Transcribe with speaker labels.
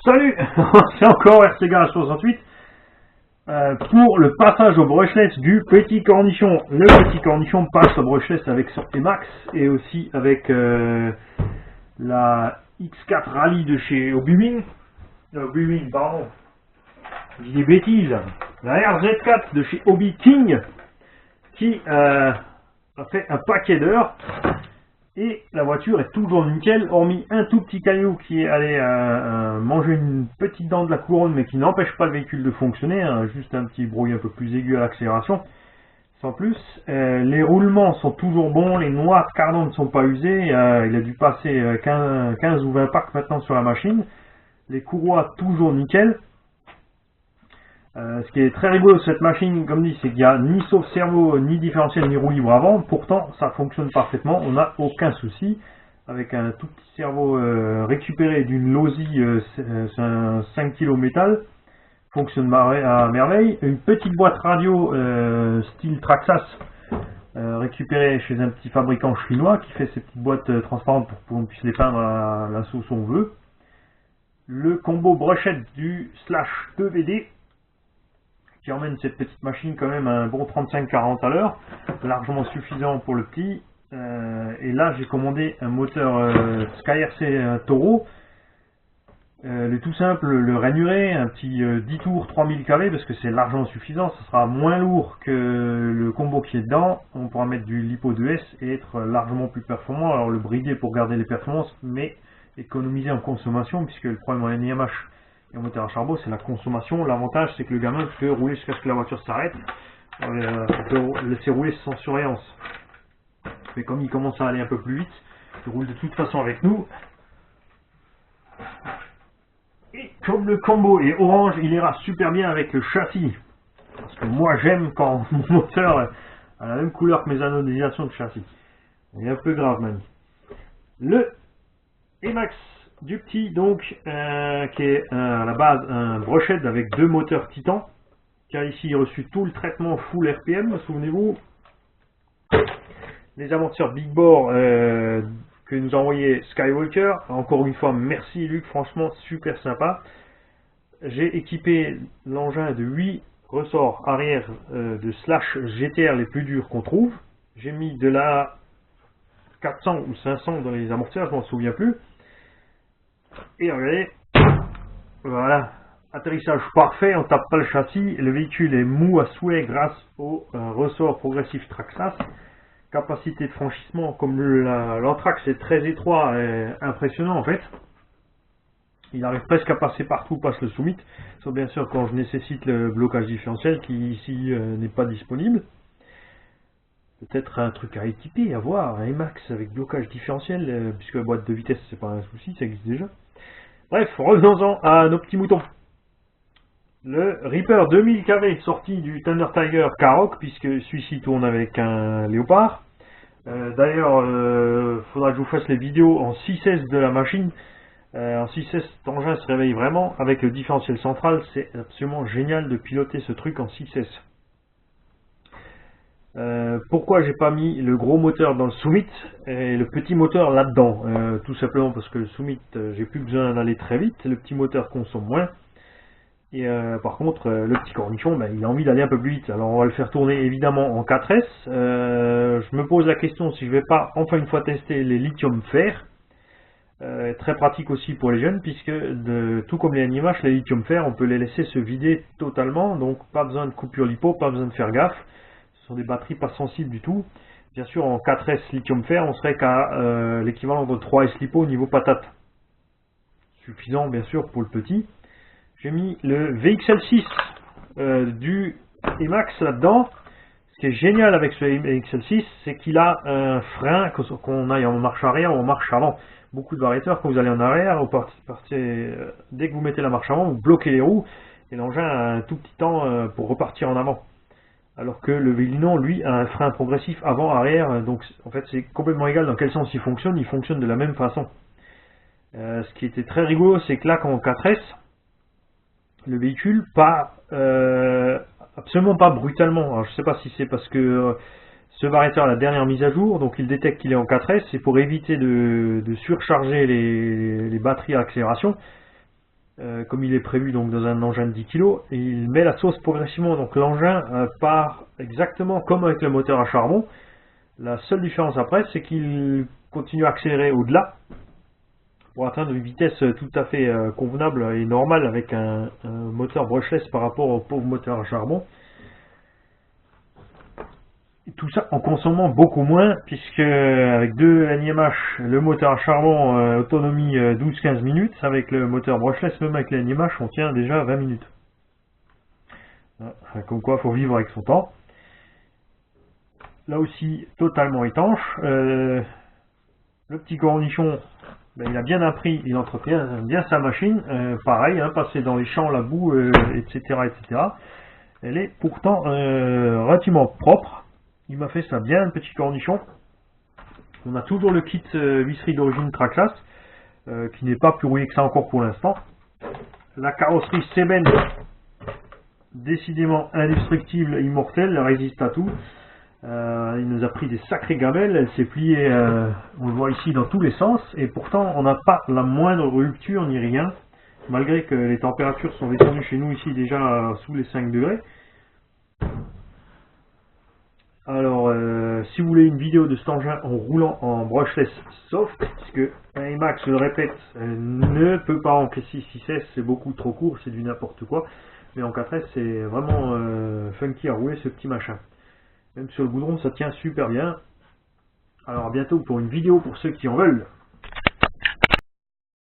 Speaker 1: Salut. C'est encore RCGA 68 pour le passage au brushless du petit cornichon. Le petit cornichon passe au brushless avec son Emax et aussi avec la X4 Rally de chez Obiwin. Obiwin, pardon. Je dis des bêtises. La RZ4 de chez Obi King qui a fait un paquet d'heures. Et la voiture est toujours nickel, hormis un tout petit caillou qui est allé manger une petite dent de la couronne, mais qui n'empêche pas le véhicule de fonctionner, hein, juste un petit bruit un peu plus aigu à l'accélération, sans plus. Les roulements sont toujours bons, les noix de cardan ne sont pas usées, il a dû passer 15 ou 20 packs maintenant sur la machine. Les courroies toujours nickel. Ce qui est très rigolo de cette machine, comme dit, c'est qu'il n'y a ni sauve-cerveau, ni différentiel, ni roue libre avant. Pourtant, ça fonctionne parfaitement. On n'a aucun souci. Avec un tout petit cerveau récupéré d'une Losi, c'est un 5 kg métal. Fonctionne à merveille. Une petite boîte radio style Traxxas, récupérée chez un petit fabricant chinois qui fait ces petites boîtes transparentes pour qu'on puisse les peindre à la sauce on veut. Le combo brochette du Slash 2VD. Qui emmène cette petite machine quand même à un bon 35-40 à l'heure, largement suffisant pour le petit. Et là j'ai commandé un moteur SkyRC Toro, le tout simple, le rainuré, un petit 10 tours 3000 kV parce que c'est largement suffisant, ce sera moins lourd que le combo qui est dedans, on pourra mettre du Lipo 2S et être largement plus performant, alors le brider pour garder les performances, mais économiser en consommation puisque le problème en NIMH et en moteur à charbon, c'est la consommation. L'avantage, c'est que le gamin peut rouler jusqu'à ce que la voiture s'arrête. On peut le laisser rouler sans surveillance. Mais comme il commence à aller un peu plus vite, il roule de toute façon avec nous. Et comme le combo est orange, il ira super bien avec le châssis. Parce que moi, j'aime quand mon moteur a la même couleur que mes anodisations de châssis. Il est un peu grave, man. Le Emax du petit donc qui est à la base un brochette avec deux moteurs Titan qui a ici reçu tout le traitement full RPM, souvenez-vous, les amortisseurs Big Bore que nous a envoyé Skywalker, encore une fois merci Luc, franchement super sympa. J'ai équipé l'engin de 8 ressorts arrière de Slash GTR les plus durs qu'on trouve, j'ai mis de la 400 ou 500 dans les amortisseurs, je m'en souviens plus. Et regardez, voilà, atterrissage parfait, on tape pas le châssis, le véhicule est mou à souhait grâce au ressort progressif Traxxas. Capacité de franchissement, comme l'Anthrax est très étroit et impressionnant en fait. Il arrive presque à passer partout, passe le Summit, sauf bien sûr quand je nécessite le blocage différentiel qui ici n'est pas disponible. Peut-être un truc à équiper, à voir, un Emax avec blocage différentiel, puisque la boîte de vitesse c'est pas un souci, ça existe déjà. Bref, revenons-en à nos petits moutons. Le Reaper 2000 kV sorti du Thunder Tiger Karoq, puisque celui-ci tourne avec un Léopard. D'ailleurs, faudra que je vous fasse les vidéos en 6S de la machine. En 6S, cet engin se réveille vraiment avec le différentiel central. C'est absolument génial de piloter ce truc en 6S. Pourquoi j'ai pas mis le gros moteur dans le Summit et le petit moteur là-dedans, tout simplement parce que le Summit j'ai plus besoin d'aller très vite, le petit moteur consomme moins et par contre le petit cornichon il a envie d'aller un peu plus vite, alors on va le faire tourner évidemment en 4S. Je me pose la question si je vais pas enfin une fois tester les lithium fer, très pratique aussi pour les jeunes puisque tout comme les NIMH, les lithium fer on peut les laisser se vider totalement, donc pas besoin de coupure lipo, pas besoin de faire gaffe. Ce sont des batteries pas sensibles du tout. Bien sûr, en 4S lithium fer, on serait qu'à l'équivalent de 3S lipo au niveau patate. Suffisant, bien sûr, pour le petit. J'ai mis le VXL6 du Emax là-dedans. Ce qui est génial avec ce VXL6, c'est qu'il a un frein, qu'on aille en marche arrière ou en marche avant. Beaucoup de variateurs, quand vous allez en arrière, dès que vous mettez la marche avant, vous bloquez les roues et l'engin a un tout petit temps pour repartir en avant. Alors que le Vélino, lui, a un frein progressif avant-arrière, donc en fait c'est complètement égal dans quel sens il fonctionne de la même façon. Ce qui était très rigolo, c'est que là, quand en 4S, le véhicule part absolument pas brutalement. Alors, je ne sais pas si c'est parce que ce variateur a la dernière mise à jour, donc il détecte qu'il est en 4S, et pour éviter de surcharger les batteries à accélération, comme il est prévu donc dans un engin de 10 kg, et il met la sauce progressivement. Donc l'engin part exactement comme avec le moteur à charbon. La seule différence après, c'est qu'il continue à accélérer au-delà pour atteindre une vitesse tout à fait convenable et normale avec un moteur brushless par rapport au pauvre moteur à charbon. Et tout ça en consommant beaucoup moins, puisque avec 2 NIMH, le moteur à charbon autonomie 12-15 minutes, avec le moteur brushless, même avec les NIMH, on tient déjà 20 minutes. Comme quoi, il faut vivre avec son temps. Là aussi, totalement étanche. Le petit cornichon, ben, il a bien appris, il entretient bien sa machine. Pareil, hein, passer dans les champs, la boue, etc., etc. Elle est pourtant relativement propre. Il m'a fait ça bien, le petit cornichon. On a toujours le kit visserie d'origine Traclass, qui n'est pas plus rouillé que ça encore pour l'instant. La carrosserie Seben, décidément indestructible, immortelle, elle résiste à tout. Il nous a pris des sacrées gamelles, elle s'est pliée, on le voit ici, dans tous les sens, et pourtant on n'a pas la moindre rupture ni rien, malgré que les températures sont descendues chez nous ici déjà sous les 5 degrés. Alors, si vous voulez une vidéo de cet engin en roulant en brushless soft, puisque un Emax, je le répète, ne peut pas encaisser 6S, c'est beaucoup trop court, c'est du n'importe quoi, mais en 4S c'est vraiment funky à rouler ce petit machin. Même sur le goudron ça tient super bien. Alors à bientôt pour une vidéo pour ceux qui en veulent.